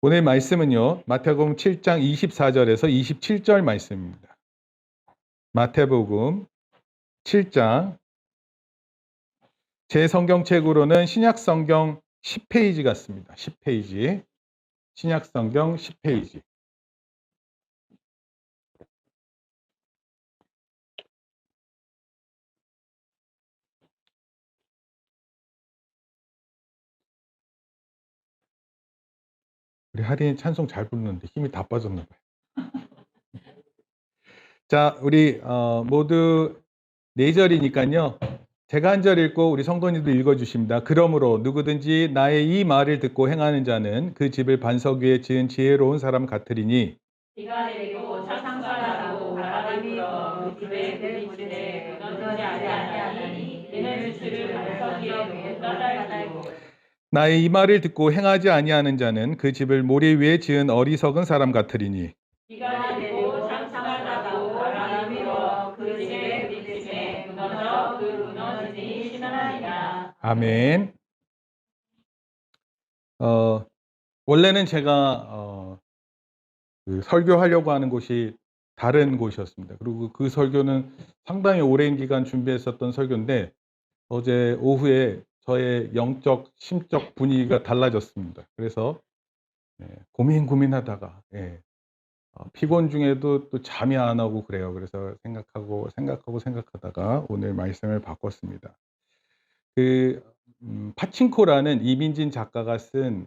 오늘 말씀은요, 마태복음 7장 24절에서 27절 말씀입니다. 마태복음 7장, 제 성경책으로는 신약성경 10페이지 같습니다. 10페이지. 신약성경 10페이지. 우리 하린이 찬송 잘 부르는데 힘이 다 빠졌나 봐요. 자, 우리 모두 4절이니까요. 제가 한 절 읽고 우리 성도님도 읽어주십니다. 그러므로 누구든지 나의 이 말을 듣고 행하는 자는 그 집을 반석 위에 지은 지혜로운 사람 같으리니 비가 내리고 창살나고 바람이 불어 그 집에 부딪히되 무너지지 아니하니 이는 주를 반석 위에 놓은 까닭이요. 나의 이 말을 듣고 행하지 아니하는 자는 그 집을 모래 위에 지은 어리석은 사람 같으리니 비가 내리고 창살나고 바람이 불어 그 집에 부딪히되 무너져 그 무너지니 심하니라. 아멘. 원래는 제가 설교하려고 하는 곳이 다른 곳이었습니다. 그리고 그 설교는 상당히 오랜 기간 준비했었던 설교인데 어제 오후에 저의 영적, 심적 분위기가 달라졌습니다. 그래서 고민하다가 피곤 중에도 또 잠이 안 오고 그래요. 그래서 생각하다가 오늘 말씀을 바꿨습니다. 파친코라는 이민진 작가가 쓴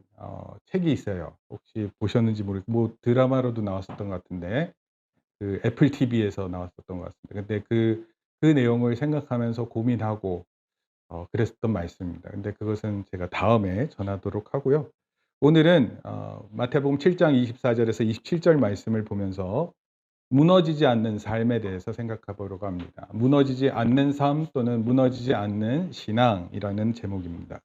책이 있어요. 혹시 보셨는지 모르겠고 뭐 드라마로도 나왔었던 것 같은데 그 애플 TV에서 나왔었던 것 같습니다. 근데 그 내용을 생각하면서 고민하고 그랬었던 말씀입니다. 근데 그것은 제가 다음에 전하도록 하고요. 오늘은 마태복음 7장 24절에서 27절 말씀을 보면서 무너지지 않는 삶에 대해서 생각해 보려고 합니다. 무너지지 않는 삶 또는 무너지지 않는 신앙이라는 제목입니다.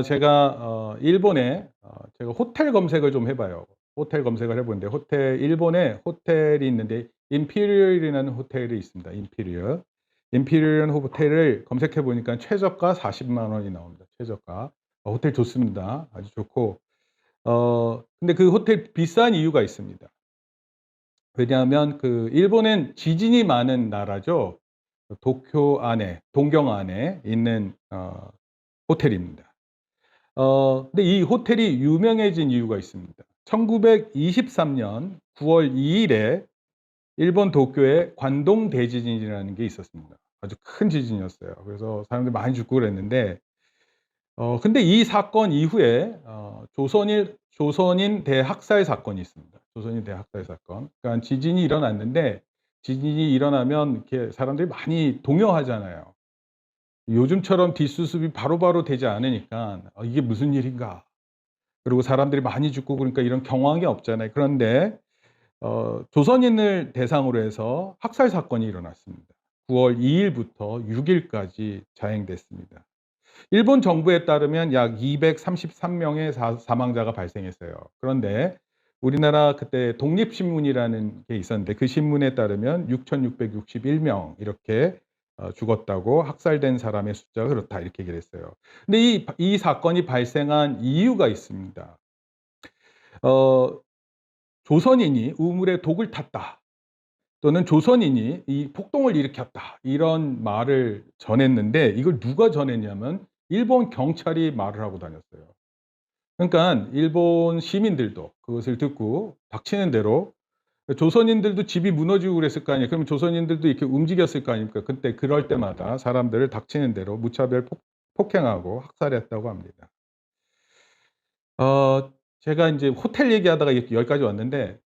제가 일본에 제가 호텔 검색을 좀 해봐요. 호텔 검색을 해보는데 일본에 호텔이 있는데 임피리얼이라는 호텔이 있습니다. 임피리얼 호텔을 검색해 보니까 최저가 40만 원이 나옵니다. 최저가. 호텔 좋습니다. 아주 좋고 근데 그 호텔 비싼 이유가 있습니다. 왜냐하면 일본은 지진이 많은 나라죠. 동경 안에 있는 호텔입니다. 근데 이 호텔이 유명해진 이유가 있습니다. 1923년 9월 2일에 일본 도쿄에 관동 대지진이라는 게 있었습니다. 아주 큰 지진이었어요. 그래서 사람들이 많이 죽고 그랬는데 근데 이 사건 이후에 조선인 대학살 사건이 있습니다. 조선인 대학살 사건. 그러니까 지진이 일어났는데 지진이 일어나면 이렇게 사람들이 많이 동요하잖아요. 요즘처럼 뒷수습이 바로바로 되지 않으니까 이게 무슨 일인가. 그리고 사람들이 많이 죽고 그러니까 이런 경황이 없잖아요. 그런데 조선인을 대상으로 해서 학살 사건이 일어났습니다. 9월 2일부터 6일까지 자행됐습니다. 일본 정부에 따르면 약 233명의 사망자가 발생했어요. 그런데 우리나라 그때 독립신문이라는 게 있었는데 그 신문에 따르면 6,661명 이렇게 죽었다고, 학살된 사람의 숫자가 그렇다 이렇게 얘기를 했어요. 근데 이 사건이 발생한 이유가 있습니다. 조선인이 우물에 독을 탔다, 또는 조선인이 이 폭동을 일으켰다, 이런 말을 전했는데 이걸 누가 전했냐면 일본 경찰이 말을 하고 다녔어요. 그러니까 일본 시민들도 그것을 듣고 닥치는 대로, 조선인들도 집이 무너지고 그랬을 거 아니에요. 그러면 조선인들도 이렇게 움직였을 거 아닙니까? 그때 그럴 때마다 사람들을 닥치는 대로 무차별 폭행하고 학살했다고 합니다. 제가 이제 호텔 얘기하다가 이렇게 여기까지 왔는데,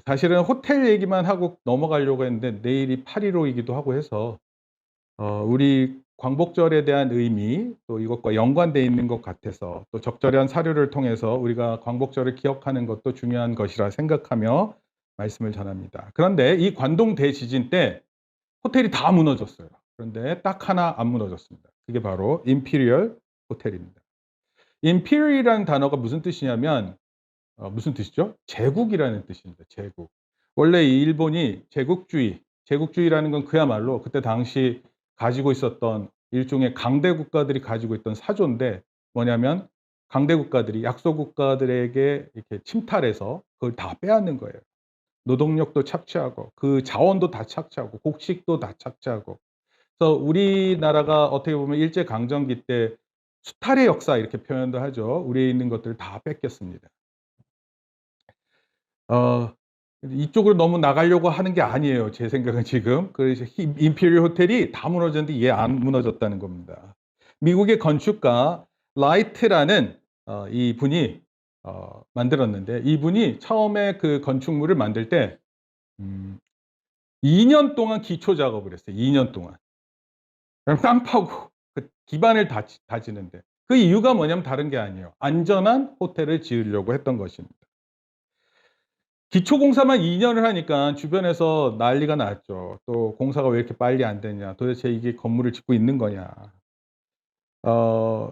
사실은 호텔 얘기만 하고 넘어가려고 했는데 내일이 8.15이기도 하고 해서 우리 광복절에 대한 의미, 또 이것과 연관되어 있는 것 같아서, 또 적절한 사료를 통해서 우리가 광복절을 기억하는 것도 중요한 것이라 생각하며 말씀을 전합니다. 그런데 이 관동 대지진 때 호텔이 다 무너졌어요. 그런데 딱 하나 안 무너졌습니다. 그게 바로 임피리얼 호텔입니다. 임피리얼이라는 단어가 무슨 뜻이냐면 무슨 뜻이죠? 제국이라는 뜻입니다. 제국. 원래 이 일본이 제국주의라는 건 그야말로 그때 당시 가지고 있었던 일종의 강대 국가들이 가지고 있던 사조인데, 뭐냐면 강대 국가들이 약소 국가들에게 이렇게 침탈해서 그걸 다 빼앗는 거예요. 노동력도 착취하고 그 자원도 다 착취하고 곡식도 다 착취하고. 그래서 우리나라가 어떻게 보면 일제 강점기 때 수탈의 역사 이렇게 표현도 하죠. 우리에 있는 것들을 다 뺏겼습니다. 어 이쪽으로 너무 나가려고 하는 게 아니에요. 제 생각은 지금. 그래서 임페리얼 호텔이 다 무너졌는데 얘 안 무너졌다는 겁니다. 미국의 건축가 라이트라는 이분이 만들었는데, 이분이 처음에 그 건축물을 만들 때 2년 동안 기초 작업을 했어요. 2년 동안. 그럼 땅 파고 그 기반을 다지는데, 그 이유가 뭐냐면 다른 게 아니에요. 안전한 호텔을 지으려고 했던 것입니다. 기초 공사만 2 년을 하니까 주변에서 난리가 났죠. 또 "공사가 왜 이렇게 빨리 안 되냐. 도대체 이게 건물을 짓고 있는 거냐."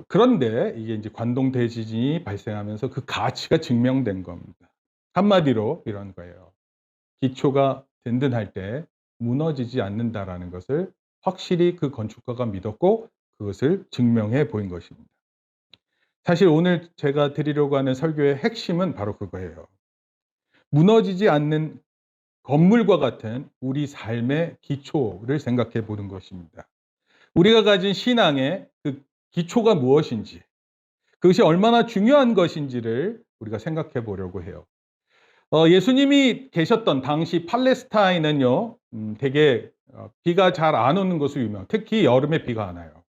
그런데 이게 인제 관동 대지진이 발생하면서 그 가치가 증명된 겁니다. 한마디로 이런 거예요. '기초가 든든할 때 무너지지 않는다.'라는 것을 확실히 그 건축가가 믿었고 그것을 증명해 보인 것입니다. 사실 오늘 제가 드리려고 하는 설교의 핵심은 바로 그거예요. 무너지지 않는 건물과 같은 우리 삶의 기초를 생각해 보는 것입니다. 우리가 가진 신앙의 그 기초가 무엇인지, 그것이 얼마나 중요한 것인지를 우리가 생각해 보려고 해요. 예수님이 계셨던 당시 팔레스타인은요, 되게 비가 잘 안 오는 것으로 유명. 특히 여름에 비가 안 와요.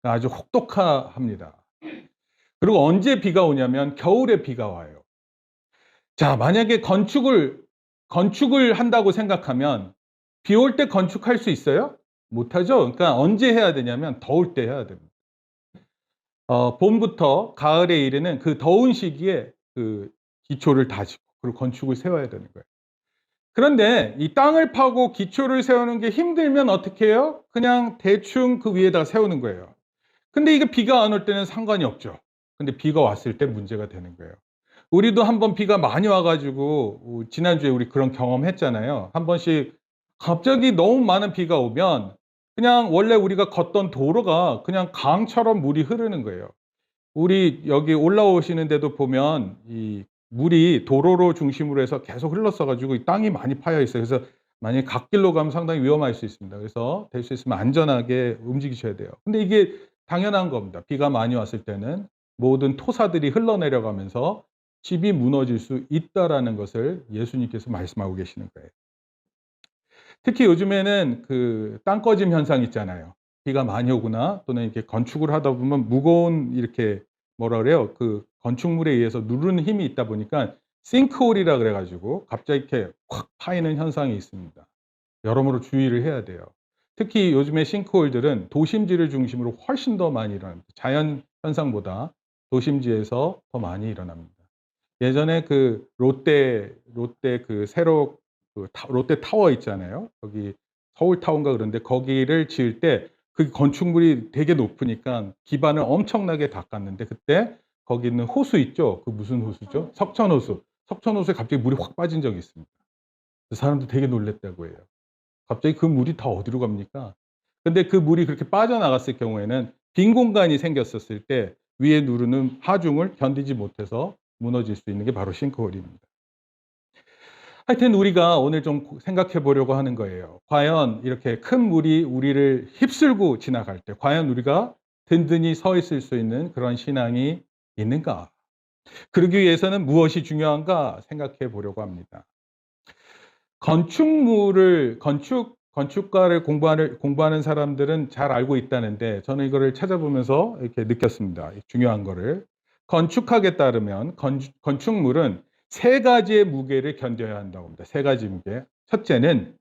아주 혹독합니다. 그리고 언제 비가 오냐면 겨울에 비가 와요. 자, 만약에 건축을 한다고 생각하면 비 올 때 건축할 수 있어요? 못하죠. 그러니까 언제 해야 되냐면 더울 때 해야 됩니다. 봄부터 가을에 이르는 그 더운 시기에 그 기초를 다지고 그리고 건축을 세워야 되는 거예요. 그런데 이 땅을 파고 기초를 세우는 게 힘들면 어떻게 해요? 그냥 대충 그 위에다가 세우는 거예요. 근데 이게 비가 안 올 때는 상관이 없죠. 근데 비가 왔을 때 문제가 되는 거예요. 우리도 한번 비가 많이 와 가지고 지난주에 우리 그런 경험했잖아요. 한 번씩 갑자기 너무 많은 비가 오면 그냥 원래 우리가 걷던 도로가 그냥 강처럼 물이 흐르는 거예요. 우리 여기 올라오시는 데도 보면 이 물이 도로로 중심으로 해서 계속 흘렀어 가지고 이 땅이 많이 파여 있어요. 그래서 만약에 갓길로 가면 상당히 위험할 수 있습니다. 그래서 될 수 있으면 안전하게 움직이셔야 돼요. 근데 이게 당연한 겁니다. 비가 많이 왔을 때는 모든 토사들이 흘러내려가면서 집이 무너질 수 있다라는 것을 예수님께서 말씀하고 계시는 거예요. 특히 요즘에는 그 땅꺼짐 현상 있잖아요. 비가 많이 오거나 또는 이렇게 건축을 하다 보면 무거운 이렇게 뭐라 그래요? 그 건축물에 의해서 누르는 힘이 있다 보니까 싱크홀이라 그래 가지고 갑자기 이렇게 확 파이는 현상이 있습니다. 여러모로 주의를 해야 돼요. 특히 요즘에 싱크홀들은 도심지를 중심으로 훨씬 더 많이 일어납니다. 자연 현상보다 도심지에서 더 많이 일어납니다. 예전에 그 롯데 그 새로 그 롯데 타워 있잖아요. 거기 서울타워인가 그런데 거기를 지을 때 그 건축물이 되게 높으니까 기반을 엄청나게 닦았는데 그때 거기 있는 호수 있죠? 그 무슨 호수죠? 석천호수. 석천호수에 갑자기 물이 확 빠진 적이 있습니다. 그 사람들 되게 놀랐다고 해요. 갑자기 그 물이 다 어디로 갑니까? 근데 그 물이 그렇게 빠져나갔을 경우에는 빈 공간이 생겼었을 때 위에 누르는 하중을 견디지 못해서 무너질 수 있는 게 바로 싱크홀입니다. 하여튼 우리가 오늘 좀 생각해 보려고 하는 거예요. 과연 이렇게 큰 물이 우리를 휩쓸고 지나갈 때 과연 우리가 든든히 서 있을 수 있는 그런 신앙이 있는가? 그러기 위해서는 무엇이 중요한가 생각해 보려고 합니다. 건축가를 공부하는 사람들은 잘 알고 있다는데 저는 이거를 찾아보면서 이렇게 느꼈습니다. 중요한 거를. 건축학에 따르면 건축물은 세 가지의 무게를 견뎌야 한다고 합니다. 세 가지 무게. 첫째는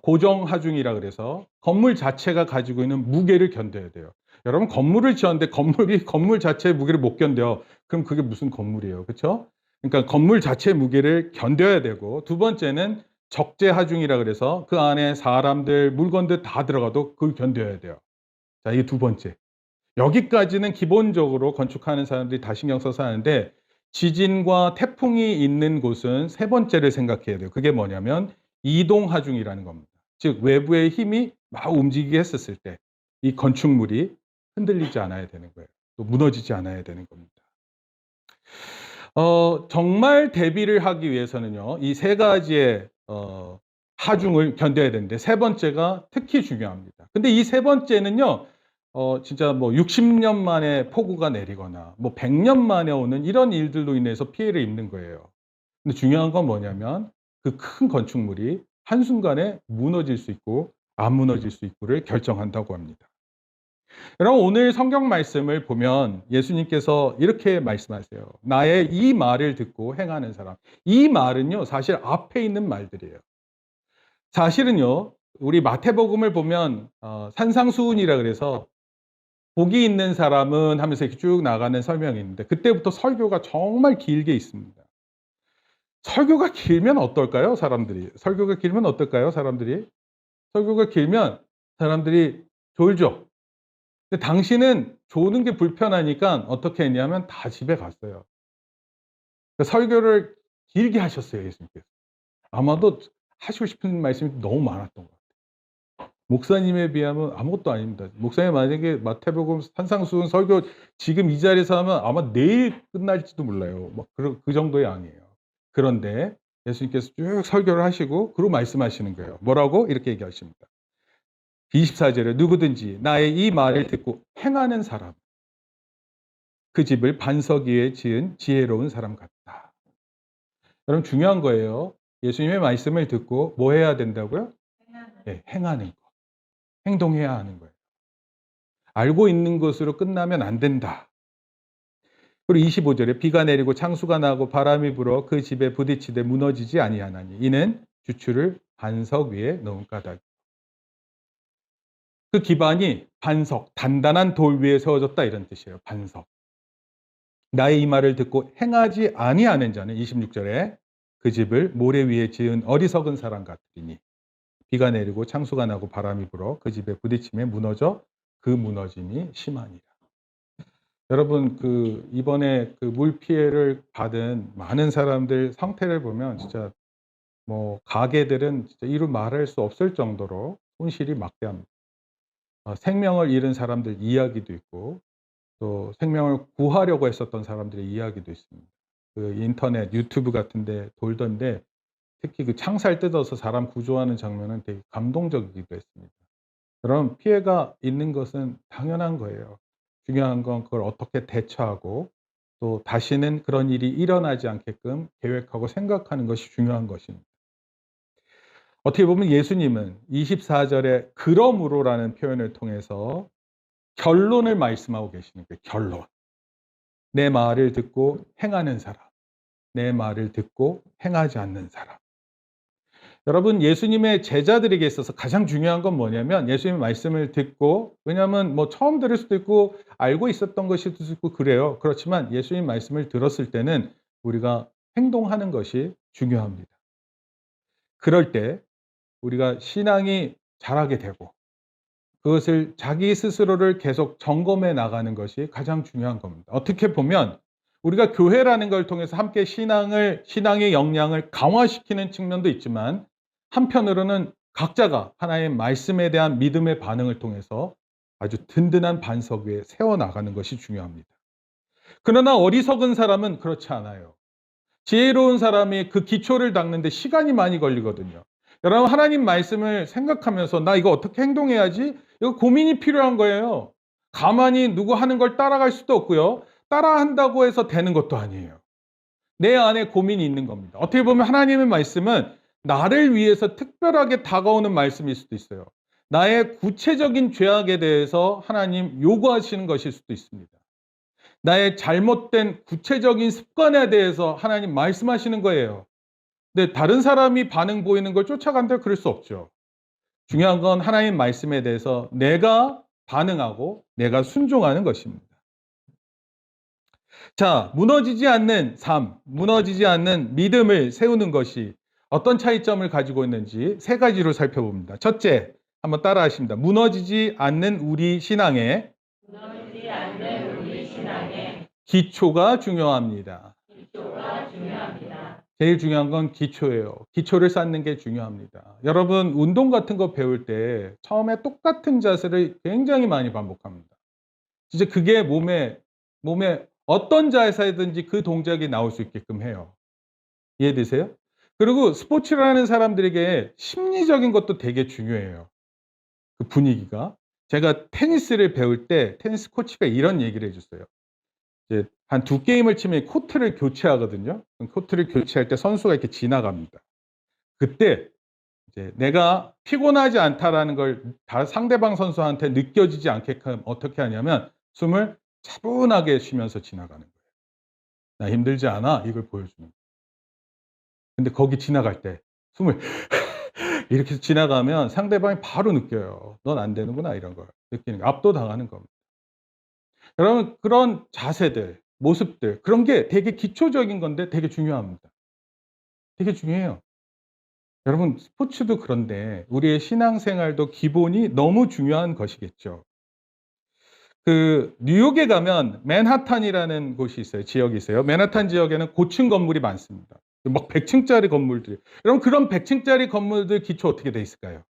고정 하중이라 그래서 건물 자체가 가지고 있는 무게를 견뎌야 돼요. 여러분 건물을 지었는데 건물이 건물 자체의 무게를 못 견뎌. 그럼 그게 무슨 건물이에요. 그렇죠? 그러니까 건물 자체의 무게를 견뎌야 되고, 두 번째는 적재하중이라 그래서 그 안에 사람들, 물건들 다 들어가도 그걸 견뎌야 돼요. 자, 이게 두 번째. 여기까지는 기본적으로 건축하는 사람들이 다 신경 써서 하는데, 지진과 태풍이 있는 곳은 세 번째를 생각해야 돼요. 그게 뭐냐면 이동하중이라는 겁니다. 즉 외부의 힘이 막 움직이게 했었을 때 이 건축물이 흔들리지 않아야 되는 거예요. 또 무너지지 않아야 되는 겁니다. 정말 대비를 하기 위해서는요. 이 세 가지의 하중을 견뎌야 되는데 세 번째가 특히 중요합니다. 근데 이 세 번째는요. 진짜 뭐 60년 만에 폭우가 내리거나 뭐 100년 만에 오는 이런 일들로 인해서 피해를 입는 거예요. 근데 중요한 건 뭐냐면 그 큰 건축물이 한순간에 무너질 수 있고 안 무너질 수 있고를 결정한다고 합니다. 여러분 오늘 성경 말씀을 보면 예수님께서 이렇게 말씀하세요. 나의 이 말을 듣고 행하는 사람. 이 말은요, 사실 앞에 있는 말들이에요. 사실은요, 우리 마태복음을 보면 산상수훈이라 그래서 복이 있는 사람은 하면서 이렇게 쭉 나가는 설명이 있는데 그때부터 설교가 정말 길게 있습니다. 설교가 길면 어떨까요, 사람들이? 설교가 길면 어떨까요, 사람들이? 설교가 길면 사람들이 졸죠. 근데 당신은 조는 게 불편하니까 어떻게 했냐면 다 집에 갔어요. 그 설교를 길게 하셨어요, 예수님께서. 아마도 하시고 싶은 말씀이 너무 많았던 것 같아요. 목사님에 비하면 아무것도 아닙니다. 목사님 만약에 마태복음 산상수훈 설교 지금 이 자리에서 하면 아마 내일 끝날지도 몰라요. 막 그 정도의 양이에요. 그런데 예수님께서 쭉 설교를 하시고 그러고 말씀하시는 거예요. 뭐라고? 이렇게 얘기하십니다. 24절에 누구든지 나의 이 말을 듣고 행하는 사람 그 집을 반석 위에 지은 지혜로운 사람 같다. 여러분 중요한 거예요. 예수님의 말씀을 듣고 뭐 해야 된다고요? 네, 행하는 거. 행동해야 하는 거예요. 알고 있는 것으로 끝나면 안 된다. 그리고 25절에 비가 내리고 창수가 나고 바람이 불어 그 집에 부딪히되 무너지지 아니하나니 이는 주추를 반석 위에 놓은 까닭. 그 기반이 반석, 단단한 돌 위에 세워졌다 이런 뜻이에요. 반석. 나의 이 말을 듣고 행하지 아니하는 자는 26절에 그 집을 모래 위에 지은 어리석은 사람 같으니 비가 내리고 창수가 나고 바람이 불어 그 집에 부딪힘에 무너져 그 무너짐이 심하니라. 여러분 이번에 그 물 피해를 받은 많은 사람들 상태를 보면 진짜 뭐 가게들은 진짜 이루 말할 수 없을 정도로 손실이 막대합니다. 생명을 잃은 사람들 이야기도 있고 또 생명을 구하려고 했었던 사람들의 이야기도 있습니다. 그 인터넷, 유튜브 같은 데 돌던데 특히 그 창살 뜯어서 사람 구조하는 장면은 되게 감동적이기도 했습니다. 그럼 피해가 있는 것은 당연한 거예요. 중요한 건 그걸 어떻게 대처하고 또 다시는 그런 일이 일어나지 않게끔 계획하고 생각하는 것이 중요한 것입니다. 어떻게 보면 예수님은 24절에 그러므로라는 표현을 통해서 결론을 말씀하고 계시는 거예요. 결론. 내 말을 듣고 행하는 사람. 내 말을 듣고 행하지 않는 사람. 여러분 예수님의 제자들에게 있어서 가장 중요한 건 뭐냐면 예수님의 말씀을 듣고 왜냐하면 뭐 처음 들을 수도 있고 알고 있었던 것일 수도 있고 그래요. 그렇지만 예수님 말씀을 들었을 때는 우리가 행동하는 것이 중요합니다. 그럴 때 우리가 신앙이 자라게 되고 그것을 자기 스스로를 계속 점검해 나가는 것이 가장 중요한 겁니다. 어떻게 보면 우리가 교회라는 걸 통해서 함께 신앙의 역량을 강화시키는 측면도 있지만 한편으로는 각자가 하나의 말씀에 대한 믿음의 반응을 통해서 아주 든든한 반석 위에 세워 나가는 것이 중요합니다. 그러나 어리석은 사람은 그렇지 않아요. 지혜로운 사람이 그 기초를 닦는데 시간이 많이 걸리거든요. 여러분 하나님 말씀을 생각하면서 나 이거 어떻게 행동해야지? 이거 고민이 필요한 거예요. 가만히 누구 하는 걸 따라갈 수도 없고요. 따라한다고 해서 되는 것도 아니에요. 내 안에 고민이 있는 겁니다. 어떻게 보면 하나님의 말씀은 나를 위해서 특별하게 다가오는 말씀일 수도 있어요. 나의 구체적인 죄악에 대해서 하나님 요구하시는 것일 수도 있습니다. 나의 잘못된 구체적인 습관에 대해서 하나님 말씀하시는 거예요. 근데 다른 사람이 반응 보이는 걸 쫓아간다 그럴 수 없죠. 중요한 건 하나님 말씀에 대해서 내가 반응하고 내가 순종하는 것입니다. 자, 무너지지 않는 삶, 무너지지 않는 믿음을 세우는 것이 어떤 차이점을 가지고 있는지 세 가지로 살펴봅니다. 첫째, 한번 따라하십니다. 무너지지 않는 우리 신앙의 무너지지 않는 우리 신앙의 기초가 중요합니다. 기초가 중요합니다. 제일 중요한 건 기초예요. 기초를 쌓는 게 중요합니다. 여러분, 운동 같은 거 배울 때 처음에 똑같은 자세를 굉장히 많이 반복합니다. 진짜 그게 몸에 어떤 자세든지 그 동작이 나올 수 있게끔 해요. 이해되세요? 그리고 스포츠를 하는 사람들에게 심리적인 것도 되게 중요해요. 그 분위기가. 제가 테니스를 배울 때 테니스 코치가 이런 얘기를 해 줬어요. 이제 한 두 게임을 치면 코트를 교체하거든요. 그럼 코트를 교체할 때 선수가 이렇게 지나갑니다. 그때 이제 '내가 피곤하지 않다.'라는 걸 다 상대방 선수한테 느껴지지 않게끔 어떻게 하냐면 숨을 차분하게 쉬면서 지나가는 거예요. "나 힘들지 않아." 이걸 보여주는 거예요. 근데 거기 지나갈 때 숨을 이렇게 해서 지나가면 상대방이 바로 느껴요. '넌 안 되는구나.' 이런 걸 느끼는 거예요. 압도당하는 겁니다. 여러분 그런 자세들, 모습들 그런 게 되게 기초적인 건데 되게 중요합니다. 되게 중요해요. 여러분 스포츠도 그런데 우리의 신앙생활도 기본이 너무 중요한 것이겠죠. 그 뉴욕에 가면 맨하탄이라는 곳이 있어요. 지역이 있어요. 맨하탄 지역에는 고층 건물이 많습니다. 막 100 층짜리 건물들이. 여러분 그런 100 층짜리 건물들 기초 어떻게 돼 있을까요?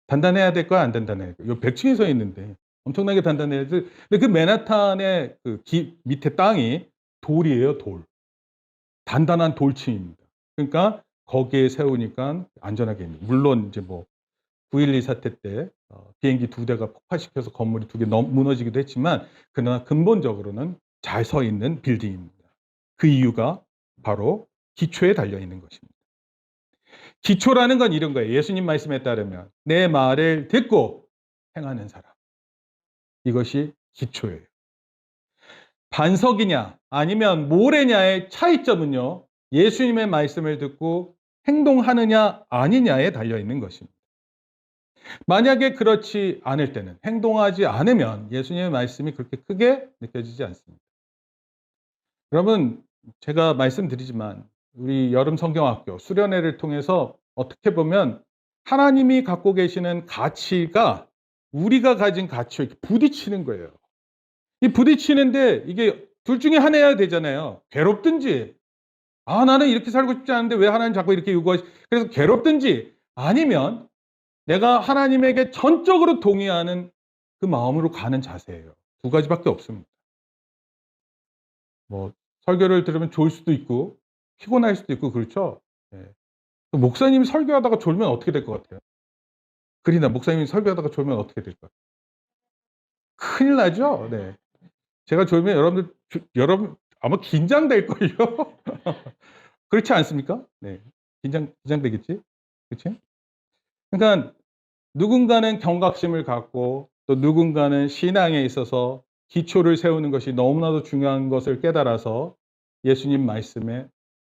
단단해야 될까요? 안 단단해야 될까요? 요 100 층이 서 있는데 엄청나게 단단해야 돼. 근데 그 맨하탄의 그 밑에 땅이 돌이에요, 돌. 단단한 돌층입니다. 그러니까 거기에 세우니까 안전하게 있는. 물론 이제 뭐 9.12 사태 때 비행기 2대가 폭파시켜서 건물이 2개 무너지기도 했지만 그러나 근본적으로는 잘 서 있는 빌딩입니다. 그 이유가 바로 기초에 달려 있는 것입니다. 기초라는 건 이런 거예요. 예수님 말씀에 따르면 내 말을 듣고 행하는 사람. 이것이 기초예요. 반석이냐 아니면 모래냐의 차이점은요. 예수님의 말씀을 듣고 행동하느냐 아니냐에 달려 있는 것입니다. 만약에 그렇지 않을 때는 행동하지 않으면 예수님의 말씀이 그렇게 크게 느껴지지 않습니다. 여러분 제가 말씀드리지만 우리 여름 성경학교 수련회를 통해서 어떻게 보면 하나님이 갖고 계시는 가치가 우리가 가진 가치와 이렇게 부딪히는 거예요. 이 부딪히는데 이게 둘 중에 하나여야 되잖아요. 괴롭든지 '아 나는 이렇게 살고 싶지 않은데 왜 하나님 자꾸 이렇게 요구하시' 그래서 괴롭든지 아니면 내가 하나님에게 전적으로 동의하는 그 마음으로 가는 자세예요. 두 가지밖에 없습니다. 뭐 설교를 들으면 좋을 수도 있고 피곤할 수도 있고 그렇죠. 예. 목사님이 설교하다가 졸면 어떻게 될 것 같아요? 그러나 목사님이 설교하다가 졸면 어떻게 될까요? 큰일 나죠. 네. 제가 졸면 여러분 아마 긴장될걸요. 그렇지 않습니까? 네. 긴장되겠지? 그치? 그러니까 누군가는 경각심을 갖고 또 누군가는 신앙에 있어서 기초를 세우는 것이 너무나도 중요한 것을 깨달아서 예수님 말씀에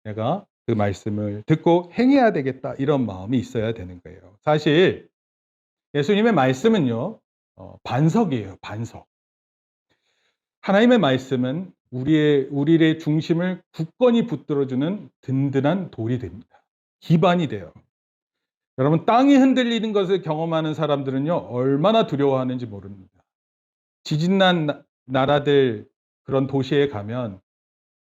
내가 그 말씀을 듣고 행해야 되겠다 이런 마음이 있어야 되는 거예요. 사실 예수님의 말씀은요. 반석이에요. 반석. 하나님의 말씀은 우리의 중심을 굳건히 붙들어주는 든든한 돌이 됩니다. 기반이 돼요. 여러분 땅이 흔들리는 것을 경험하는 사람들은요. 얼마나 두려워하는지 모릅니다. 지진난 나라들 그런 도시에 가면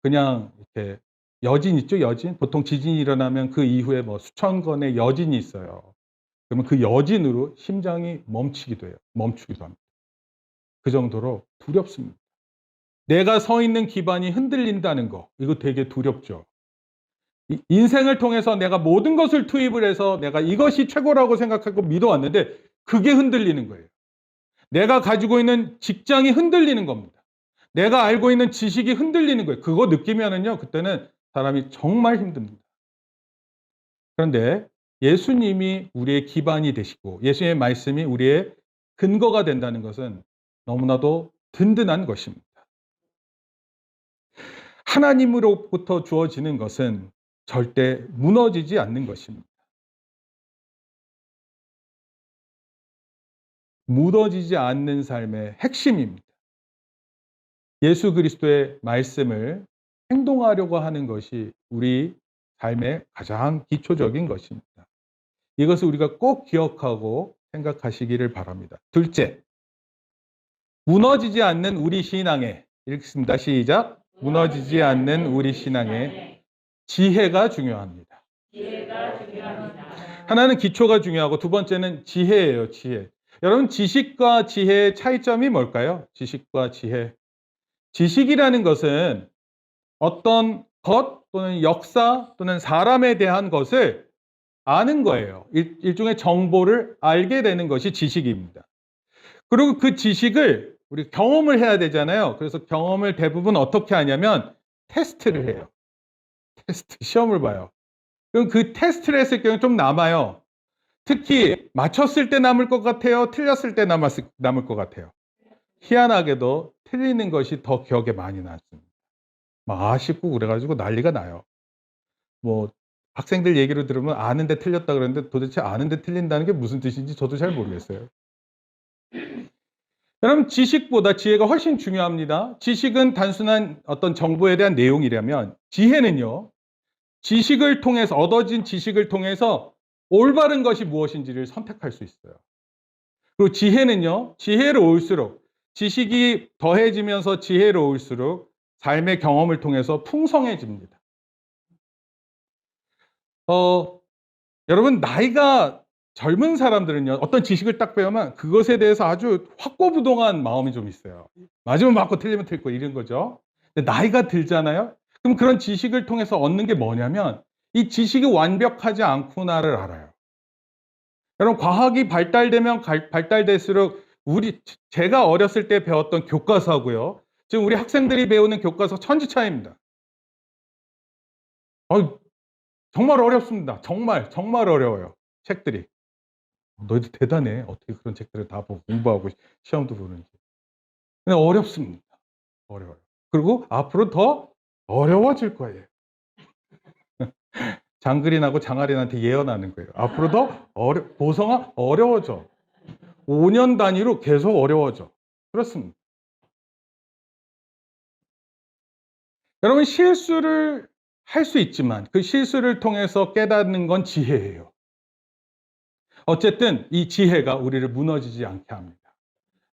그냥 이렇게 여진 있죠, 여진? 보통 지진이 일어나면 그 이후에 뭐 수천 건의 여진이 있어요. 그러면 그 여진으로 심장이 멈추기도 해요. 멈추기도 합니다. 그 정도로 두렵습니다. 내가 서 있는 기반이 흔들린다는 거, 이거 되게 두렵죠. 인생을 통해서 내가 모든 것을 투입을 해서 내가 이것이 최고라고 생각하고 믿어왔는데 그게 흔들리는 거예요. 내가 가지고 있는 직장이 흔들리는 겁니다. 내가 알고 있는 지식이 흔들리는 거예요. 그거 느끼면은요, 그때는 사람이 정말 힘듭니다. 그런데 예수님이 우리의 기반이 되시고 예수님의 말씀이 우리의 근거가 된다는 것은 너무나도 든든한 것입니다. 하나님으로부터 주어지는 것은 절대 무너지지 않는 것입니다. 무너지지 않는 삶의 핵심입니다. 예수 그리스도의 말씀을 행동하려고 하는 것이 우리 삶의 가장 기초적인 것입니다. 이것을 우리가 꼭 기억하고 생각하시기를 바랍니다. 둘째, 무너지지 않는 우리 신앙에 읽습니다. 시작. 무너지지 않는 우리 신앙에 지혜가 중요합니다. 지혜가 중요합니다. 하나는 기초가 중요하고 두 번째는 지혜예요. 지혜. 여러분 지식과 지혜의 차이점이 뭘까요? 지식과 지혜. 지식이라는 것은 어떤 것 또는 역사 또는 사람에 대한 것을 아는 거예요. 일종의 정보를 알게 되는 것이 지식입니다. 그리고 그 지식을 우리 경험을 해야 되잖아요. 그래서 경험을 대부분 어떻게 하냐면 테스트를 해요. 테스트, 시험을 봐요. 그럼 그 테스트를 했을 경우에 좀 남아요. 특히 맞췄을 때 남을 것 같아요? 틀렸을 때 남을 것 같아요? 희한하게도 틀리는 것이 더 기억에 많이 남습니다. 막 아쉽고 그래가지고 난리가 나요. 뭐 학생들 얘기로 들으면 아는데 틀렸다 그러는데 도대체 아는데 틀린다는 게 무슨 뜻인지 저도 잘 모르겠어요. 여러분, 지식보다 지혜가 훨씬 중요합니다. 지식은 단순한 어떤 정보에 대한 내용이라면 지혜는요, 지식을 통해서 얻어진 지식을 통해서 올바른 것이 무엇인지를 선택할 수 있어요. 그리고 지혜는요, 지혜로울수록 지식이 더해지면서 지혜로울수록 삶의 경험을 통해서 풍성해집니다. 여러분, 나이가 젊은 사람들은요, 어떤 지식을 딱 배우면 그것에 대해서 아주 확고부동한 마음이 좀 있어요. 맞으면 맞고 틀리면 틀고 이런 거죠. 근데 나이가 들잖아요? 그럼 그런 지식을 통해서 얻는 게 뭐냐면 이 지식이 완벽하지 않구나를 알아요. 여러분, 과학이 발달되면 발달될수록 제가 어렸을 때 배웠던 교과서고요. 지금 우리 학생들이 배우는 교과서 천지 차이입니다. 정말 어렵습니다. 정말 어려워요. 책들이. 너희들 대단해. 어떻게 그런 책들을 다 보고 공부하고 시험도 보는지. 근데 어렵습니다. 어려워요. 그리고 앞으로 더 어려워질 거예요. 장그린하고 장아린한테 예언하는 거예요. 앞으로 더 보성아 어려워져. 5년 단위로 계속 어려워져. 그렇습니다. 여러분, 실수를 할 수 있지만 그 실수를 통해서 깨닫는 건 지혜예요. 어쨌든 이 지혜가 우리를 무너지지 않게 합니다.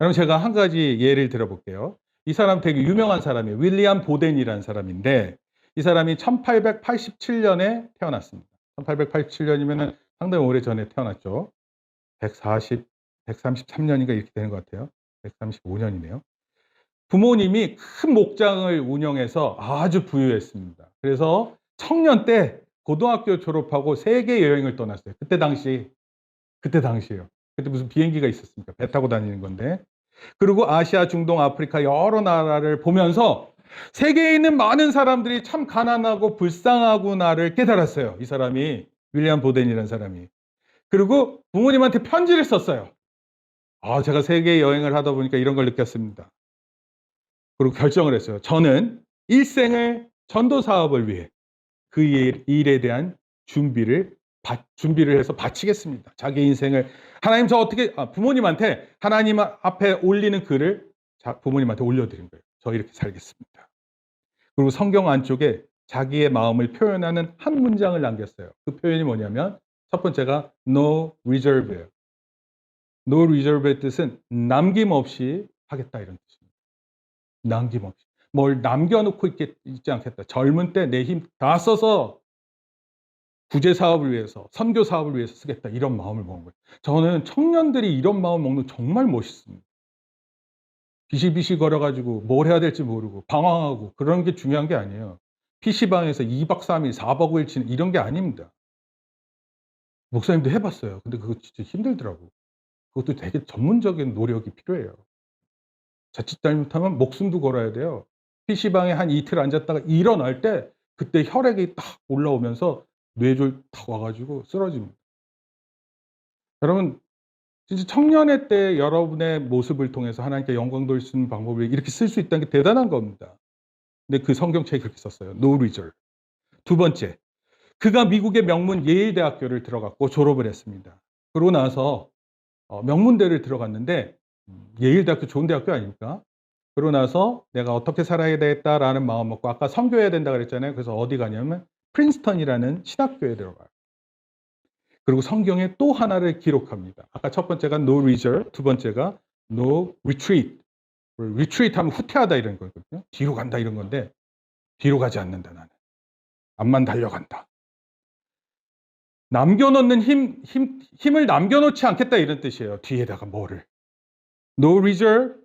여러분, 제가 한 가지 예를 들어볼게요. 이 사람 되게 유명한 사람이에요. 윌리엄 보덴이라는 사람인데 이 사람이 1887년에 태어났습니다. 1887년이면 상당히 오래 전에 태어났죠. 133년인가 이렇게 되는 것 같아요. 135년이네요. 부모님이 큰 목장을 운영해서 아주 부유했습니다. 그래서 청년 때 고등학교 졸업하고 세계 여행을 떠났어요. 그때 당시에요. 그때 무슨 비행기가 있었습니까? 배 타고 다니는 건데. 그리고 아시아, 중동, 아프리카 여러 나라를 보면서 세계에 있는 많은 사람들이 참 가난하고 불쌍하구나를 깨달았어요. 이 사람이, 윌리엄 보덴이라는 사람이. 그리고 부모님한테 편지를 썼어요. 제가 세계 여행을 하다 보니까 이런 걸 느꼈습니다. 그리고 결정을 했어요. 저는 일생을 전도 사업을 위해 그 일에 대한 준비를 해서 바치겠습니다. 자기 인생을 하나님 저 어떻게 부모님한테 하나님 앞에 올리는 글을 부모님한테 올려드린 거예요. 저 이렇게 살겠습니다. 그리고 성경 안쪽에 자기의 마음을 표현하는 한 문장을 남겼어요. 그 표현이 뭐냐면 첫 번째가 no reserve예요. no reserve의 뜻은 남김없이 하겠다 이런 뜻입니다. 남김없이. 뭘 남겨놓고 있지 않겠다. 젊은 때 내 힘 다 써서 구제 사업을 위해서, 선교 사업을 위해서 쓰겠다. 이런 마음을 먹은 거예요. 저는 청년들이 이런 마음 먹는 거 정말 멋있습니다. 비실비실 거려가지고 뭘 해야 될지 모르고 방황하고 그런 게 중요한 게 아니에요. PC방에서 2박 3일, 4박 5일 치는 이런 게 아닙니다. 목사님도 해봤어요. 근데 그거 진짜 힘들더라고. 그것도 되게 전문적인 노력이 필요해요. 자칫 잘못하면 목숨도 걸어야 돼요. PC방에 한 이틀 앉았다가 일어날 때 그때 혈액이 딱 올라오면서 뇌졸 탁 와가지고 쓰러집니다. 여러분, 진짜 청년의 때 여러분의 모습을 통해서 하나님께 영광 돌릴 수 있는 방법을 이렇게 쓸 수 있다는 게 대단한 겁니다. 근데 그 성경책에 그렇게 썼어요. No reserve. 두 번째, 그가 미국의 명문 예일 대학교를 들어갔고 졸업을 했습니다. 그러고 나서 명문대를 들어갔는데 예일 대학교 좋은 대학교 아닙니까? 그러고 나서 내가 어떻게 살아야 되겠다라는 마음 먹고 아까 선교해야 된다 그랬잖아요. 그래서 어디 가냐면 프린스턴이라는 신학교에 들어가요. 그리고 성경에 또 하나를 기록합니다. 아까 첫 번째가 no reserve, 두 번째가 no retreat. retreat 하면 후퇴하다 이런 거거든요. 뒤로 간다 이런 건데 뒤로 가지 않는다 나는. 앞만 달려간다. 남겨놓는 힘을 남겨놓지 않겠다 이런 뜻이에요. 뒤에다가 뭐를. No reserve,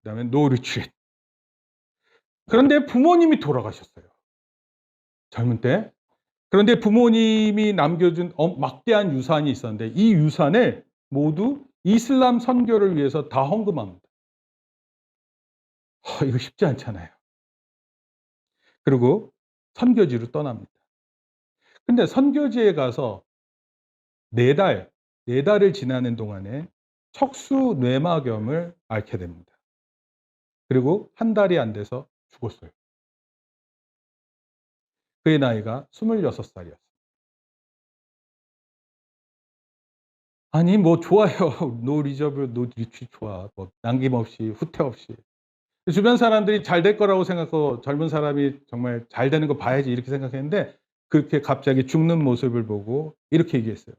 그다음에 no retreat. 그런데 부모님이 돌아가셨어요. 젊은 때. 그런데 부모님이 남겨준 막대한 유산이 있었는데 이 유산을 모두 이슬람 선교를 위해서 다 헌금합니다. 이거 쉽지 않잖아요. 그리고 선교지로 떠납니다. 근데 선교지에 가서 4달, 4달을 지나는 동안에 척수 뇌막염을 앓게 됩니다. 그리고 1달이 안 돼서 죽었어요. 그의 나이가 26살이었어요. 아니 뭐 좋아요. 노 리저브 노 리트릿 좋아. 뭐 남김없이 후퇴 없이. 주변 사람들이 잘 될 거라고 생각하고 젊은 사람이 정말 잘 되는 거 봐야지 이렇게 생각했는데 그렇게 갑자기 죽는 모습을 보고 이렇게 얘기했어요.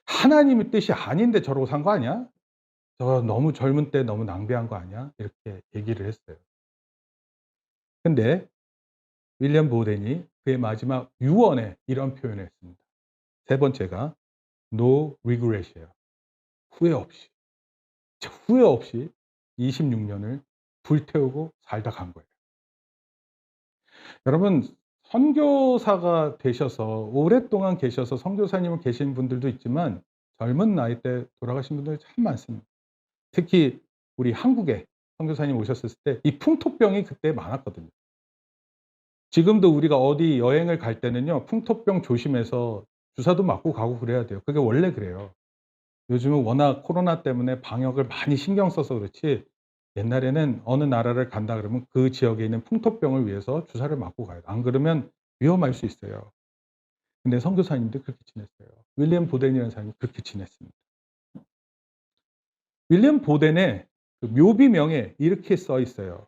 "하나님의 뜻이 아닌데 저러고 산 거 아니야? 저 너무 젊은 때 너무 낭비한 거 아니야?" 이렇게 얘기를 했어요. 근데 윌리엄 보덴이 그의 마지막 유언에 이런 표현을 했습니다. 세 번째가 no regret이에요. 후회 없이. 후회 없이 26년을 불태우고 살다 간 거예요. 여러분 선교사가 되셔서 오랫동안 계셔서 선교사님을 계신 분들도 있지만 젊은 나이 때 돌아가신 분들이 참 많습니다. 특히 우리 한국에 선교사님 오셨을 때 이 풍토병이 그때 많았거든요. 지금도 우리가 어디 여행을 갈 때는요. 풍토병 조심해서 주사도 맞고 가고 그래야 돼요. 그게 원래 그래요. 요즘은 워낙 코로나 때문에 방역을 많이 신경 써서 그렇지 옛날에는 어느 나라를 간다 그러면 그 지역에 있는 풍토병을 위해서 주사를 맞고 가요. 안 그러면 위험할 수 있어요. 근데 선교사님도 그렇게 지냈어요. 윌리엄 보덴이라는 사람이 그렇게 지냈습니다. 윌리엄 보덴의 그 묘비명에 이렇게 써 있어요.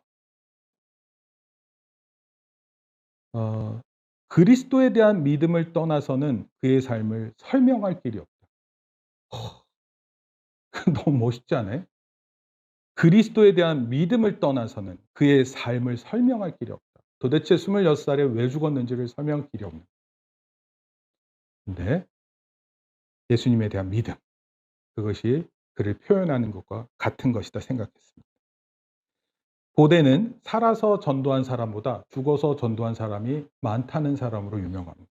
어, 그리스도에 대한 믿음을 떠나서는 그의 삶을 설명할 길이 없다. 너무 멋있지 않아요? 그리스도에 대한 믿음을 떠나서는 그의 삶을 설명할 길이 없다. 도대체 26살에 왜 죽었는지를 설명할 길이 없는. 근데 예수님에 대한 믿음, 그것이 그를 표현하는 것과 같은 것이다 생각했습니다. 보덴은 살아서 전도한 사람보다 죽어서 전도한 사람이 많다는 사람으로 유명합니다.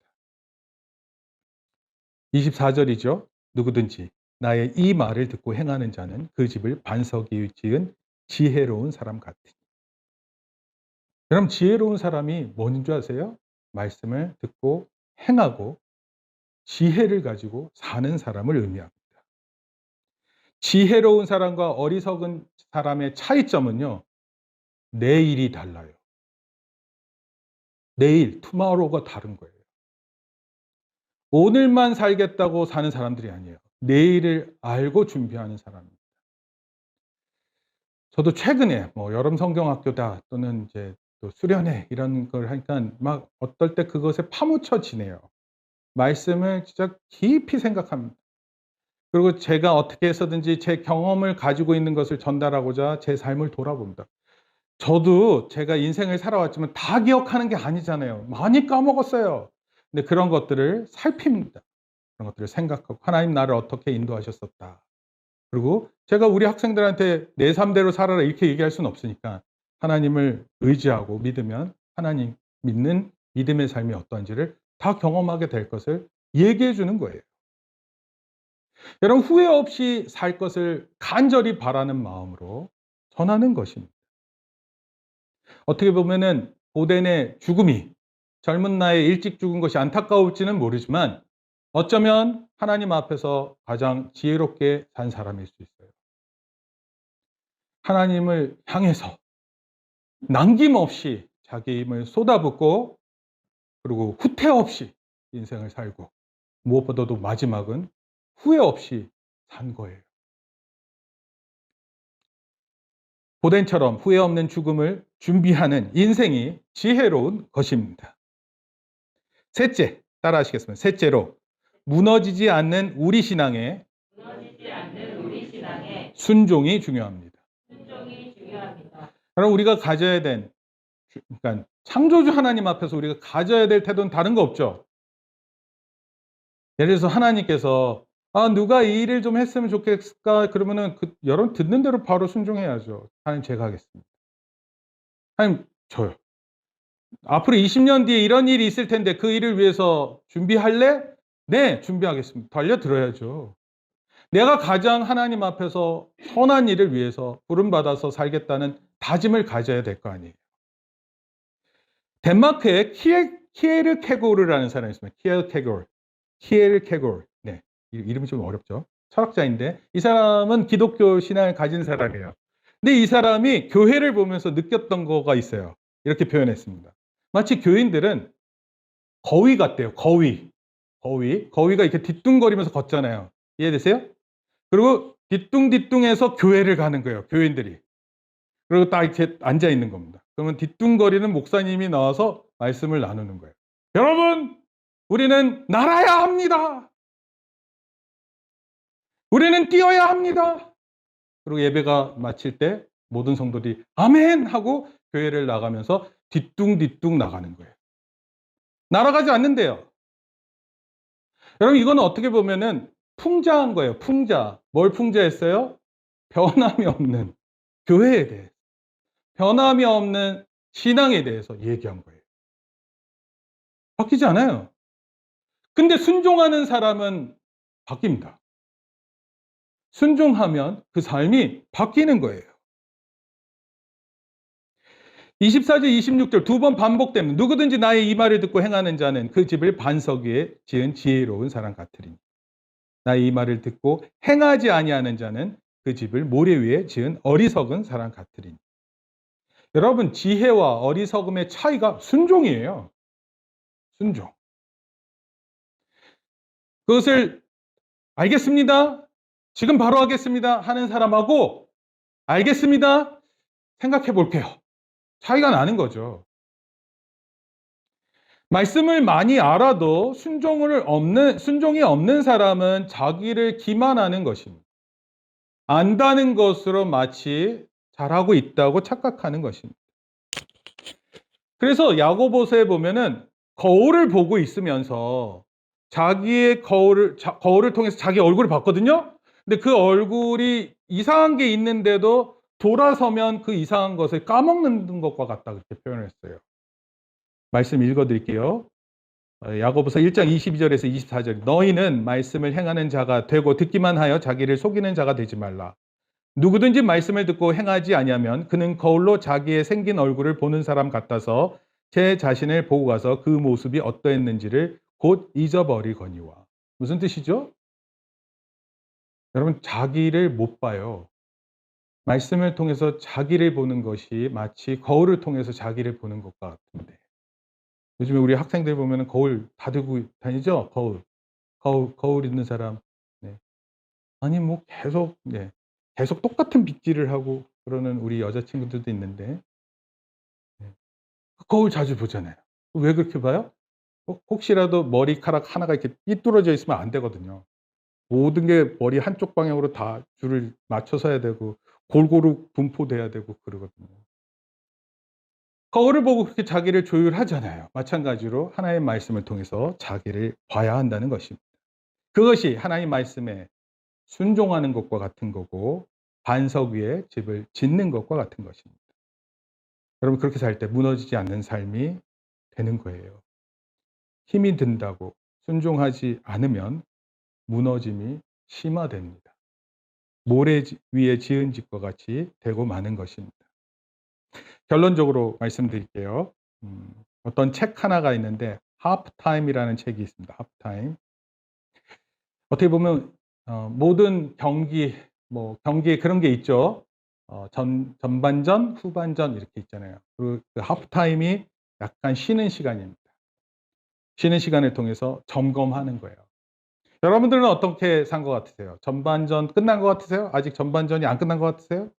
24절이죠. 누구든지 나의 이 말을 듣고 행하는 자는 그 집을 반석 위에 지은 지혜로운 사람 같으니. 여러분 지혜로운 사람이 뭔 줄 아세요? 말씀을 듣고 행하고 지혜를 가지고 사는 사람을 의미합니다. 지혜로운 사람과 어리석은 사람의 차이점은요. 내일이 달라요. 내일, 투마로우가 다른 거예요. 오늘만 살겠다고 사는 사람들이 아니에요. 내일을 알고 준비하는 사람입니다. 저도 최근에 뭐 여름 성경학교다 또는 이제 또 수련회 이런 걸 하니까 막 어떨 때 그것에 파묻혀 지내요. 말씀을 진짜 깊이 생각합니다. 그리고 제가 어떻게 해서든지 제 경험을 가지고 있는 것을 전달하고자 제 삶을 돌아봅니다. 저도 제가 인생을 살아왔지만 다 기억하는 게 아니잖아요. 많이 까먹었어요. 근데 그런 것들을 살핍니다. 그런 것들을 생각하고 '하나님 나를 어떻게 인도하셨었다.' 그리고 제가 우리 학생들한테 "내 삶대로 살아라." 이렇게 얘기할 수는 없으니까 하나님을 의지하고 믿으면 하나님 믿는 믿음의 삶이 어떤지를 다 경험하게 될 것을 얘기해 주는 거예요. 여러분 후회 없이 살 것을 간절히 바라는 마음으로 전하는 것입니다. 어떻게 보면은 보덴의 죽음이 젊은 나이에 일찍 죽은 것이 안타까울지는 모르지만 어쩌면 하나님 앞에서 가장 지혜롭게 산 사람일 수 있어요. 하나님을 향해서 남김없이 자기 힘을 쏟아붓고 그리고 후퇴 없이 인생을 살고 무엇보다도 마지막은 후회 없이 산 거예요. 보덴처럼 후회 없는 죽음을 준비하는 인생이 지혜로운 것입니다. 셋째, 따라하시겠습니다. 셋째로 무너지지 않는 우리 신앙에 순종이 중요합니다. 여러분 우리가 가져야 된 그러니까 창조주 하나님 앞에서 우리가 가져야 될 태도는 다른 거 없죠. 예를 들어서 하나님께서 누가 이 일을 좀 했으면 좋겠을까 그러면은 여러분 듣는 대로 바로 순종해야죠. 하나님 제가 하겠습니다. 하나님 줘요. 앞으로 20년 뒤에 이런 일이 있을 텐데 그 일을 위해서 준비할래? 네, 준비하겠습니다. 달려들어야죠. 내가 가장 하나님 앞에서 선한 일을 위해서 부름받아서 살겠다는 다짐을 가져야 될 거 아니에요. 덴마크에 키에르케고르라는 사람이 있습니다. 키에르케고르. 네. 이름이 좀 어렵죠. 철학자인데 이 사람은 기독교 신앙을 가진 사람이에요. 근데 이 사람이 교회를 보면서 느꼈던 거가 있어요. 이렇게 표현했습니다. 마치 교인들은 거위 같대요. 거위가 이렇게 뒤뚱거리면서 걷잖아요. 이해되세요? 그리고 뒤뚱뒤뚱해서 교회를 가는 거예요. 교인들이. 그리고 딱 이렇게 앉아 있는 겁니다. 그러면 뒤뚱거리는 목사님이 나와서 말씀을 나누는 거예요. 여러분, 우리는 날아야 합니다. 우리는 뛰어야 합니다. 그리고 예배가 마칠 때 모든 성도들이 아멘 하고 교회를 나가면서 뒤뚱뒤뚱 나가는 거예요. 날아가지 않는데요. 여러분, 이거는 어떻게 보면은 풍자한 거예요. 풍자. 뭘 풍자했어요? 변함이 없는 교회에 대해, 변함이 없는 신앙에 대해서 얘기한 거예요. 바뀌지 않아요. 근데 순종하는 사람은 바뀝니다. 순종하면 그 삶이 바뀌는 거예요. 24절, 26절 두 번 반복되면 누구든지 나의 이 말을 듣고 행하는 자는 그 집을 반석 위에 지은 지혜로운 사람 같으리니 나의 이 말을 듣고 행하지 아니하는 자는 그 집을 모래 위에 지은 어리석은 사람 같으리니. 여러분, 지혜와 어리석음의 차이가 순종이에요. 순종. 그것을 알겠습니다. 지금 바로 하겠습니다. 하는 사람하고 알겠습니다. 생각해 볼게요. 차이가 나는 거죠. 말씀을 많이 알아도 순종이 없는 사람은 자기를 기만하는 것입니다. 안다는 것으로 마치 잘하고 있다고 착각하는 것입니다. 그래서 야고보서에 보면은 거울을 보고 있으면서 자기의 거울을 통해서 자기 얼굴을 봤거든요. 근데 그 얼굴이 이상한 게 있는데도 돌아서면 그 이상한 것을 까먹는 것과 같다, 그렇게 표현했어요. 말씀 읽어드릴게요. 야고보서 1장 22절에서 24절. 너희는 말씀을 행하는 자가 되고 듣기만 하여 자기를 속이는 자가 되지 말라. 누구든지 말씀을 듣고 행하지 아니하면 그는 거울로 자기의 생긴 얼굴을 보는 사람 같아서 제 자신을 보고 가서 그 모습이 어떠했는지를 곧 잊어버리거니와. 무슨 뜻이죠? 여러분, 자기를 못 봐요. 말씀을 통해서 자기를 보는 것이 마치 거울을 통해서 자기를 보는 것과 같은데. 요즘에 우리 학생들 보면 거울 다 들고 다니죠? 거울 있는 사람. 네. 아니, 뭐 계속, 네. 계속 똑같은 빗질을 하고 그러는 우리 여자친구들도 있는데, 네. 거울 자주 보잖아요. 왜 그렇게 봐요? 혹시라도 머리카락 하나가 이렇게 삐뚤어져 있으면 안 되거든요. 모든 게 머리 한쪽 방향으로 다 줄을 맞춰서 해야 되고, 골고루 분포돼야 되고 그러거든요. 거울을 보고 그렇게 자기를 조율하잖아요. 마찬가지로 하나님의 말씀을 통해서 자기를 봐야 한다는 것입니다. 그것이 하나님 말씀에 순종하는 것과 같은 거고 반석 위에 집을 짓는 것과 같은 것입니다. 여러분, 그렇게 살 때 무너지지 않는 삶이 되는 거예요. 힘이 든다고 순종하지 않으면 무너짐이 심화됩니다. 모래 위에 지은 집과 같이 되고 마는 것입니다. 결론적으로 말씀드릴게요. 어떤 책 하나가 있는데 하프타임이라는 책이 있습니다. 하프타임. 어떻게 보면 모든 경기에 그런 게 있죠. 전반전, 후반전 이렇게 있잖아요. 그 하프타임이 약간 쉬는 시간입니다. 쉬는 시간을 통해서 점검하는 거예요. 여러분들은 어떻게 산 것 같으세요? 전반전 끝난 것 같으세요? 아직 전반전이 안 끝난 것 같으세요?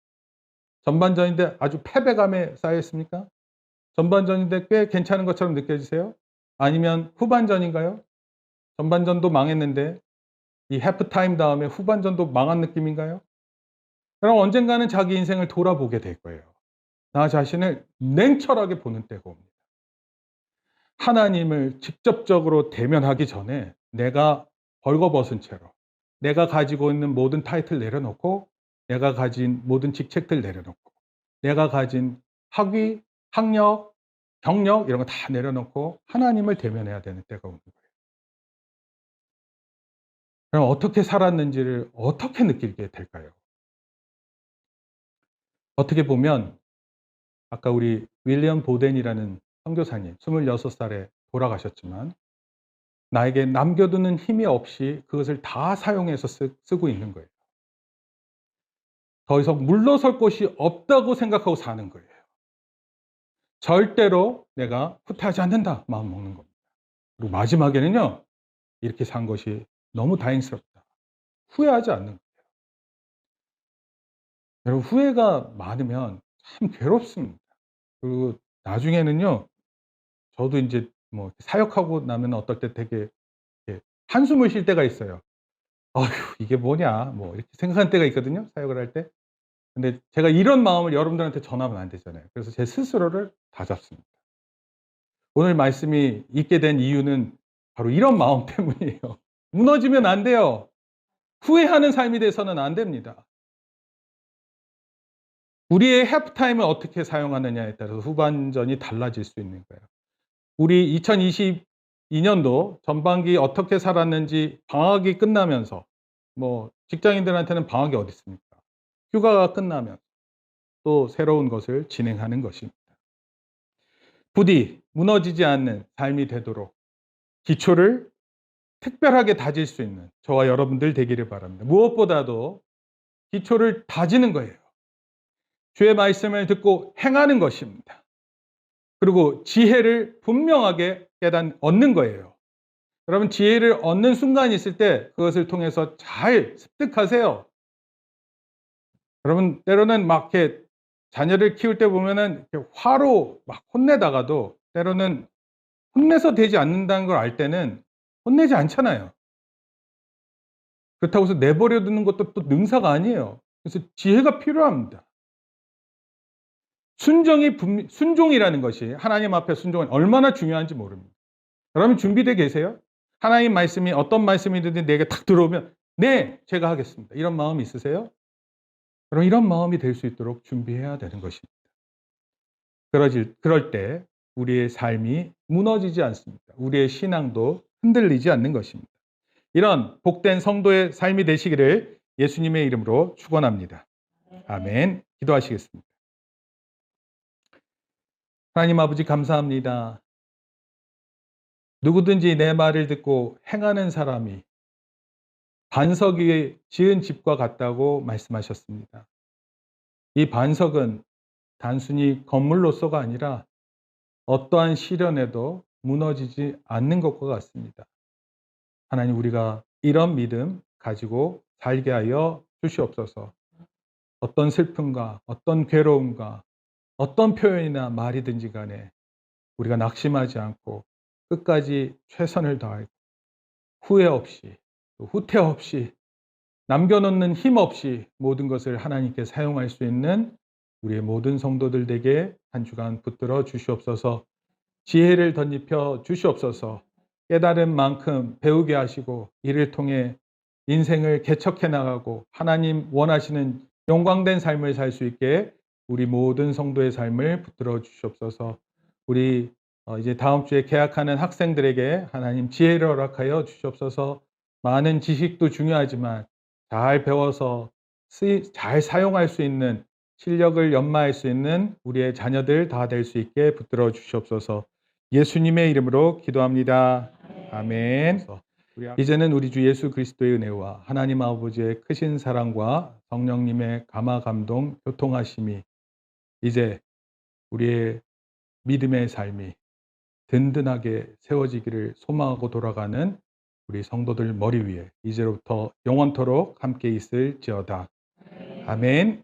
전반전인데 아주 패배감에 쌓여 있습니까? 전반전인데 꽤 괜찮은 것처럼 느껴지세요? 아니면 후반전인가요? 전반전도 망했는데 이 해프타임 다음에 후반전도 망한 느낌인가요? 그럼 언젠가는 자기 인생을 돌아보게 될 거예요. 나 자신을 냉철하게 보는 때가 옵니다. 하나님을 직접적으로 대면하기 전에 내가 벌거벗은 채로 내가 가지고 있는 모든 타이틀 내려놓고 내가 가진 모든 직책들 내려놓고 내가 가진 학위, 학력, 경력 이런 거 다 내려놓고 하나님을 대면해야 되는 때가 오는 거예요. 그럼 어떻게 살았는지를 어떻게 느끼게 될까요? 어떻게 보면 아까 우리 윌리엄 보덴이라는 선교사님 26살에 돌아가셨지만 나에게 남겨두는 힘이 없이 그것을 다 사용해서 쓰고 있는 거예요. 더 이상 물러설 곳이 없다고 생각하고 사는 거예요. 절대로 내가 후퇴하지 않는다 마음 먹는 겁니다. 그리고 마지막에는요. 이렇게 산 것이 너무 다행스럽다. 후회하지 않는 거예요. 여러분 후회가 많으면 참 괴롭습니다. 그리고 나중에는요. 저도 인제 뭐 사역하고 나면 어떨 때 되게 이렇게 한숨을 쉴 때가 있어요. '어휴 이게 뭐냐.' 뭐 이렇게 생각할 때가 있거든요, 사역을 할 때. 근데 제가 이런 마음을 여러분들한테 전하면 안 되잖아요. 그래서 제 스스로를 다잡습니다. 오늘 말씀이 있게 된 이유는 바로 이런 마음 때문이에요. 무너지면 안 돼요. 후회하는 삶이 돼서는 안 됩니다. 우리의 해프타임을 어떻게 사용하느냐에 따라서 후반전이 달라질 수 있는 거예요. 우리 2022년도 전반기 어떻게 살았는지 방학이 끝나면서 뭐 직장인들한테는 방학이 어디 있습니까? 휴가가 끝나면 또 새로운 것을 진행하는 것입니다. 부디 무너지지 않는 삶이 되도록 기초를 특별하게 다질 수 있는 저와 여러분들 되기를 바랍니다. 무엇보다도 기초를 다지는 거예요. 주의 말씀을 듣고 행하는 것입니다. 그리고 지혜를 분명하게 얻는 거예요. 여러분 지혜를 얻는 순간이 있을 때 그것을 통해서 잘 습득하세요. 여러분 때로는 막 이렇게 자녀를 키울 때 보면은 이렇게 화로 막 혼내다가도 때로는 혼내서 되지 않는다는 걸 알 때는 혼내지 않잖아요. 그렇다고 해서 내버려 두는 것도 또 능사가 아니에요. 그래서 지혜가 필요합니다. 순종이라는 것이 하나님 앞에 순종은 얼마나 중요한지 모릅니다. 여러분 준비되어 계세요? 하나님 말씀이 어떤 말씀이든지 내게 탁 들어오면 네, 제가 하겠습니다. 이런 마음이 있으세요? 그럼 이런 마음이 될 수 있도록 준비해야 되는 것입니다. 그럴 때 우리의 삶이 무너지지 않습니다. 우리의 신앙도 흔들리지 않는 것입니다. 이런 복된 성도의 삶이 되시기를 예수님의 이름으로 축원합니다. 아멘. 기도하시겠습니다. 하나님 아버지 감사합니다. 누구든지 내 말을 듣고 행하는 사람이 반석 위에 지은 집과 같다고 말씀하셨습니다. 이 반석은 단순히 건물로서가 아니라 어떠한 시련에도 무너지지 않는 것과 같습니다. 하나님 우리가 이런 믿음 가지고 살게 하여 주시옵소서. 어떤 슬픔과 어떤 괴로움과 어떤 표현이나 말이든지 간에 우리가 낙심하지 않고 끝까지 최선을 다하고 후회 없이 또 후퇴 없이 남겨놓는 힘 없이 모든 것을 하나님께 사용할 수 있는 우리의 모든 성도들에게 한 주간 붙들어 주시옵소서. 지혜를 덧입혀 주시옵소서. 깨달은 만큼 배우게 하시고 이를 통해 인생을 개척해 나가고 하나님 원하시는 영광된 삶을 살 수 있게 우리 모든 성도의 삶을 붙들어 주시옵소서. 우리 이제 다음 주에 개학하는 학생들에게 하나님 지혜를 허락하여 주시옵소서. 많은 지식도 중요하지만 잘 배워서 잘 사용할 수 있는 실력을 연마할 수 있는 우리의 자녀들 다 될 수 있게 붙들어 주시옵소서. 예수님의 이름으로 기도합니다. 아멘. 이제는 우리 주 예수 그리스도의 은혜와 하나님 아버지의 크신 사랑과 성령님의 감화 감동 교통하심이 이제 우리의 믿음의 삶이 든든하게 세워지기를 소망하고 돌아가는 우리 성도들 머리 위에 이제로부터 영원토록 함께 있을지어다. 아멘.